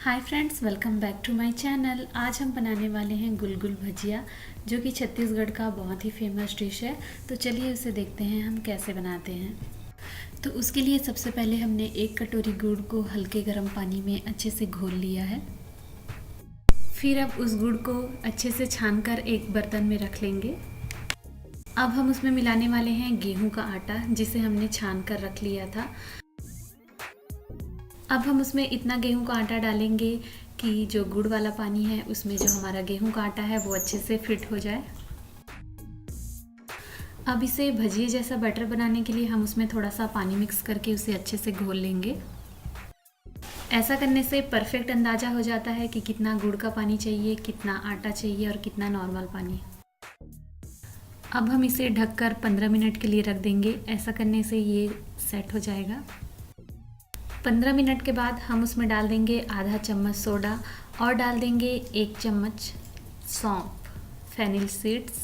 Hi friends, welcome back to my channel. आज हम बनाने वाले हैं गुलगुल भजिया, जो कि छत्तीसगढ़ का बहुत ही फेमस डिश है। तो चलिए उसे देखते हैं हम कैसे बनाते हैं। तो उसके लिए सबसे पहले हमने 1 कटोरी गुड़ को हल्के गर्म पानी में अच्छे से घोल लिया है। फिर अब उस गुड़ को अच्छे से छानकर एक बर्तन में रख लेंगे। अब हम उसमें मिलाने वाले हैं गेहूं का आटा, जिसे हमने छान कर रख लिया था। अब हम उसमें इतना गेहूं का आटा डालेंगे कि जो गुड़ वाला पानी है उसमें जो हमारा गेहूं का आटा है वो अच्छे से फिट हो जाए। अब इसे भजिए जैसा बैटर बनाने के लिए हम उसमें थोड़ा सा पानी मिक्स करके उसे अच्छे से घोल लेंगे। ऐसा करने से परफेक्ट अंदाज़ा हो जाता है कि कितना गुड़ का पानी चाहिए, कितना आटा चाहिए और कितना नॉर्मल पानी। अब हम इसे ढककर 15 मिनट के लिए रख देंगे। ऐसा करने से ये सेट हो जाएगा। 15 मिनट के बाद हम उसमें डाल देंगे आधा चम्मच सोडा और डाल देंगे 1 चम्मच सौंफ, फेनिल सीड्स।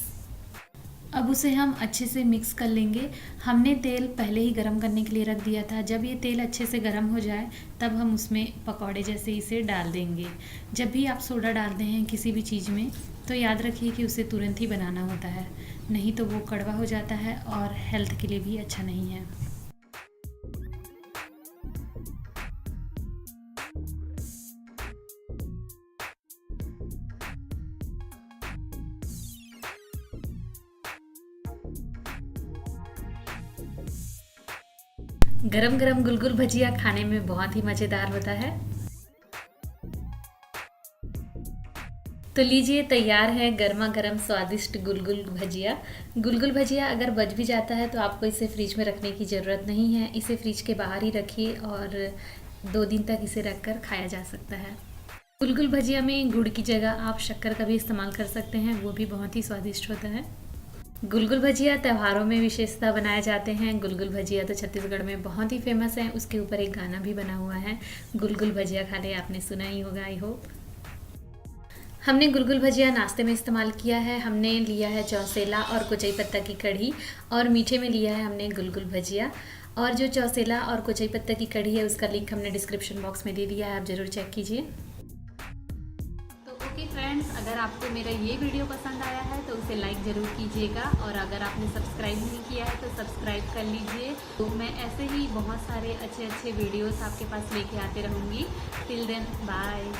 अब उसे हम अच्छे से मिक्स कर लेंगे। हमने तेल पहले ही गरम करने के लिए रख दिया था। जब ये तेल अच्छे से गरम हो जाए तब हम उसमें पकौड़े जैसे इसे डाल देंगे। जब भी आप सोडा डालते हैं किसी भी चीज़ में तो याद रखिए कि उसे तुरंत ही बनाना होता है, नहीं तो वो कड़वा हो जाता है और हेल्थ के लिए भी अच्छा नहीं है। गरम गरम गुलगुल भजिया खाने में बहुत ही मज़ेदार होता है। तो लीजिए, तैयार है गर्मा गर्म स्वादिष्ट गुलगुल भजिया। गुलगुल भजिया अगर बच भी जाता है तो आपको इसे फ्रिज में रखने की ज़रूरत नहीं है। इसे फ्रिज के बाहर ही रखिए और 2 दिन तक इसे रखकर खाया जा सकता है। गुलगुल भजिया में गुड़ की जगह आप शक्कर का भी इस्तेमाल कर सकते हैं, वो भी बहुत ही स्वादिष्ट होता है। गुलगुल भजिया त्योहारों में विशेषता बनाए जाते हैं। गुलगुल भजिया तो छत्तीसगढ़ में बहुत ही फेमस है। उसके ऊपर एक गाना भी बना हुआ है, गुलगुल भजिया खा ले, आपने सुना ही होगा आई होप। हमने गुलगुल भजिया नाश्ते में इस्तेमाल किया है। हमने लिया है चौसेला और कुचई पत्ता की कढ़ी, और मीठे में लिया है हमने गुलगुल भजिया। और जो चौसेला और कुचई पत्ता की कढ़ी है उसका लिंक हमने डिस्क्रिप्शन बॉक्स में दे दिया है, आप ज़रूर चेक कीजिए। ओके फ्रेंड्स, अगर आपको मेरा ये वीडियो पसंद आया है तो उसे लाइक ज़रूर कीजिएगा, और अगर आपने सब्सक्राइब नहीं किया है तो सब्सक्राइब कर लीजिए। तो मैं ऐसे ही बहुत सारे अच्छे अच्छे वीडियोस आपके पास लेके आते रहूँगी। Till then bye.